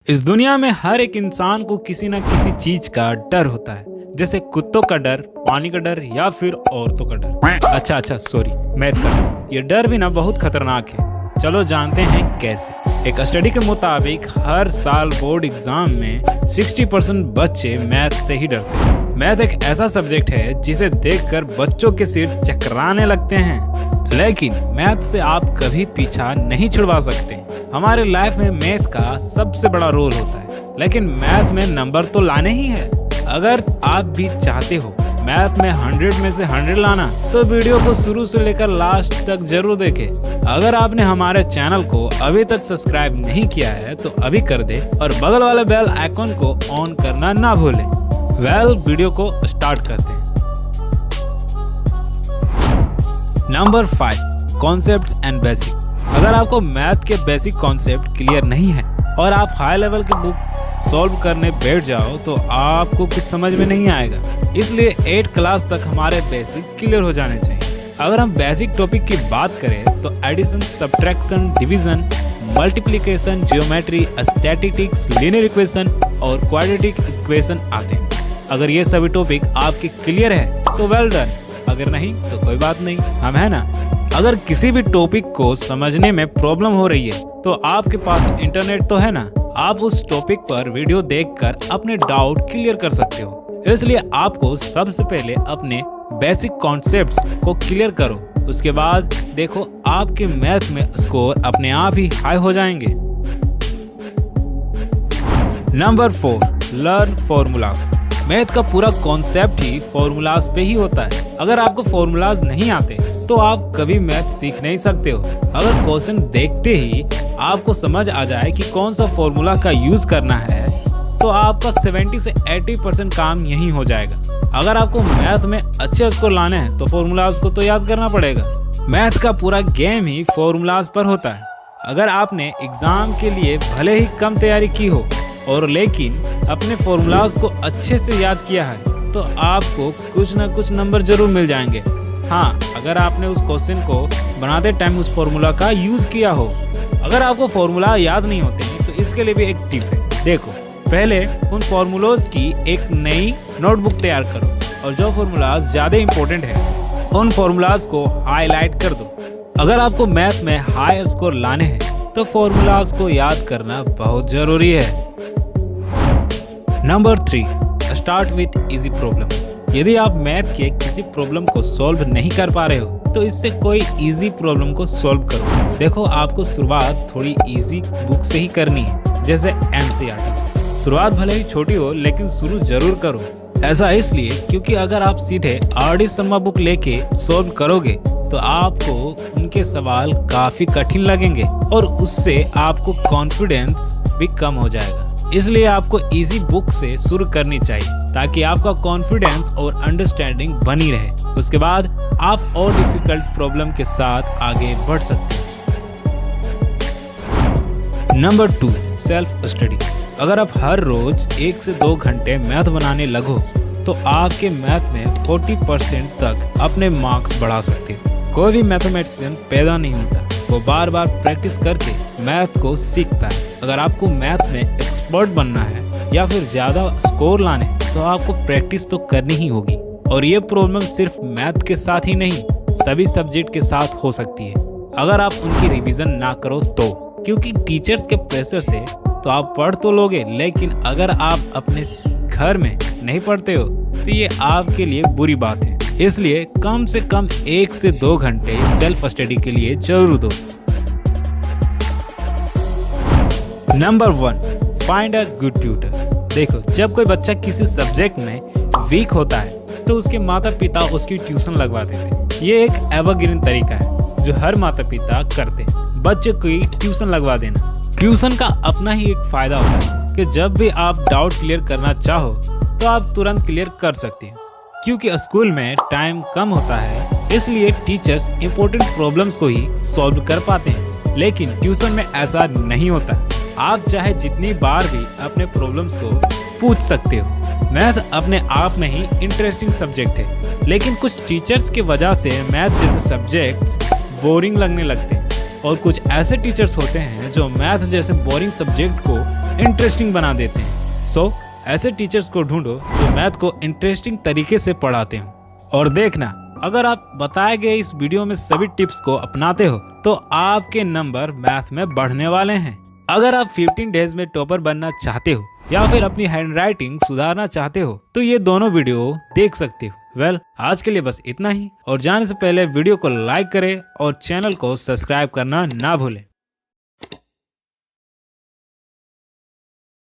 इस दुनिया में हर एक इंसान को किसी न किसी चीज का डर होता है, जैसे कुत्तों का डर, पानी का डर या फिर औरतों का डर। अच्छा सॉरी, मैथ का डर। ये डर भी ना बहुत खतरनाक है। चलो जानते हैं कैसे। एक स्टडी के मुताबिक हर साल बोर्ड एग्जाम में 60% बच्चे मैथ से ही डरते हैं। मैथ एक ऐसा सब्जेक्ट है जिसे देखकर बच्चों के सिर चकराने लगते हैं, लेकिन मैथ से आप कभी पीछा नहीं छुड़वा सकते। हमारे लाइफ में मैथ का सबसे बड़ा रोल होता है, लेकिन मैथ में नंबर तो लाने ही है। अगर आप भी चाहते हो मैथ में 100 में से 100 लाना, तो वीडियो को शुरू से लेकर लास्ट तक जरूर देखें। अगर आपने हमारे चैनल को अभी तक सब्सक्राइब नहीं किया है तो अभी कर दे और बगल वाले बेल आइकॉन को ऑन करना ना भूलें। वीडियो को स्टार्ट करते हैं। Number 5, concepts and basic. अगर आपको मैथ के बेसिक कॉन्सेप्ट क्लियर नहीं है और आप हाई लेवल के बुक सॉल्व करने बैठ जाओ तो आपको कुछ समझ में नहीं आएगा। इसलिए 8 क्लास तक हमारे बेसिक क्लियर हो जाने चाहिए। अगर हम बेसिक टॉपिक की बात करें तो addition, subtraction, division, multiplication, geometry, statistics, linear equation और क्वाड्रेटिक इक्वेशन आते हैं। अगर ये सभी टॉपिक आपके क्लियर है तो वेल डन, अगर नहीं तो कोई बात नहीं, हम है ना। अगर किसी भी टॉपिक को समझने में प्रॉब्लम हो रही है तो आपके पास इंटरनेट तो है ना, आप उस टॉपिक पर वीडियो देखकर अपने डाउट क्लियर कर सकते हो। इसलिए आपको सबसे पहले अपने बेसिक कॉन्सेप्ट्स को क्लियर करो, उसके बाद देखो आपके मैथ में स्कोर अपने आप ही हाई हो जाएंगे। Number 4, learn formulas. मैथ का पूरा कॉन्सेप्ट ही फॉर्मूलाज पे ही होता है। अगर आपको फॉर्मूलाज नहीं आते तो आप कभी मैथ सीख नहीं सकते हो। अगर क्वेश्चन देखते ही आपको समझ आ जाए कि कौन सा फॉर्मूला का यूज करना है तो आपका 70 से 80% काम यही हो जाएगा। अगर आपको मैथ में अच्छे स्कोर लाने हैं तो फॉर्मूलाज को तो याद करना पड़ेगा। मैथ का पूरा गेम ही फॉर्मूलाज पर होता है। अगर आपने एग्जाम के लिए भले ही कम तैयारी की हो और लेकिन अपने फॉर्मूलाज को अच्छे से याद किया है तो आपको कुछ ना कुछ नंबर जरूर मिल जाएंगे। हाँ, अगर आपने उस क्वेश्चन को बनाते टाइम उस फॉर्मूला का यूज किया हो। अगर आपको फॉर्मूला याद नहीं होते हैं तो इसके लिए भी एक टिप है। देखो, पहले उन फॉर्मूलोज की एक नई नोटबुक तैयार करो और जो फॉर्मूलाज ज्यादा इंपॉर्टेंट है उन फॉर्मूलाज को हाईलाइट कर दो। अगर आपको मैथ में हाई स्कोर लाने हैं तो फॉर्मूलाज को याद करना बहुत जरूरी है। Number 3, start with easy problems. यदि आप मैथ के किसी प्रॉब्लम को सॉल्व नहीं कर पा रहे हो तो इससे कोई इजी प्रॉब्लम को सॉल्व करो। देखो, आपको शुरुआत थोड़ी इजी बुक से ही करनी है, जैसे NCERT। शुरुआत भले ही छोटी हो लेकिन शुरू जरूर करो। ऐसा इसलिए क्योंकि अगर आप सीधे RD शर्मा बुक लेके सॉल्व करोगे तो आपको उनके सवाल काफी कठिन लगेंगे और उससे आपको कॉन्फिडेंस भी कम हो जाएगा। इसलिए आपको इजी बुक से शुरू करनी चाहिए ताकि आपका कॉन्फिडेंस और अंडरस्टैंडिंग बनी रहे। उसके बाद आप और डिफिकल्ट प्रॉब्लम के साथ आगे बढ़ सकते हैं। Number 2, self study. अगर आप हर रोज 1 से 2 घंटे मैथ बनाने लगो तो आपके मैथ में 40% तक अपने मार्क्स बढ़ा सकते हो। कोई भी मैथमेटिशियन पैदा नहीं होता, वो बार बार प्रैक्टिस करके मैथ को सीखता है। अगर आपको मैथ में एक्सपर्ट बनना है या फिर ज्यादा स्कोर लाने तो आपको प्रैक्टिस तो करनी ही होगी। और ये प्रॉब्लम सिर्फ मैथ के साथ ही नहीं, सभी सब्जेक्ट के साथ हो सकती है अगर आप उनकी रिवीजन ना करो तो। क्योंकि टीचर्स के प्रेशर से तो आप पढ़ तो लोगे, लेकिन अगर आप अपने घर में नहीं पढ़ते हो तो ये आपके लिए बुरी बात है। इसलिए कम से कम 1 से 2 घंटे सेल्फ स्टडी के लिए जरूर दो। Number 1, find a good tutor. देखो, जब कोई बच्चा किसी सब्जेक्ट में वीक होता है तो उसके माता पिता उसकी ट्यूशन लगवा देते हैं। ये एक एवरग्रीन तरीका है जो हर माता पिता करते हैं, बच्चे की ट्यूशन लगवा देना। ट्यूशन का अपना ही एक फायदा होता है कि जब भी आप डाउट क्लियर करना चाहो तो आप तुरंत क्लियर कर सकते हैं। क्योंकि स्कूल में टाइम कम होता है इसलिए टीचर्स इंपॉर्टेंट प्रॉब्लम्स को ही सॉल्व कर पाते हैं, लेकिन ट्यूशन में ऐसा नहीं होता। आप चाहे जितनी बार भी अपने प्रॉब्लम्स को पूछ सकते हो। मैथ अपने आप में ही इंटरेस्टिंग सब्जेक्ट है, लेकिन कुछ टीचर्स की वजह से मैथ जैसे सब्जेक्ट्स बोरिंग लगने लगते हैं और कुछ ऐसे टीचर्स होते हैं जो मैथ जैसे बोरिंग सब्जेक्ट को इंटरेस्टिंग बना देते हैं। सो ऐसे टीचर्स को ढूंढो जो मैथ को इंटरेस्टिंग तरीके से पढ़ाते हो। और देखना, अगर आप बताए गए इस वीडियो में सभी टिप्स को अपनाते हो तो आपके नंबर मैथ में बढ़ने वाले हैं। अगर आप 15 डेज में टॉपर बनना चाहते हो या फिर अपनी हैंडराइटिंग सुधारना चाहते हो तो ये दोनों वीडियो देख सकते हो। वेल, आज के लिए बस इतना ही, और जाने से पहले वीडियो को लाइक करें और चैनल को सब्सक्राइब करना ना भूलें।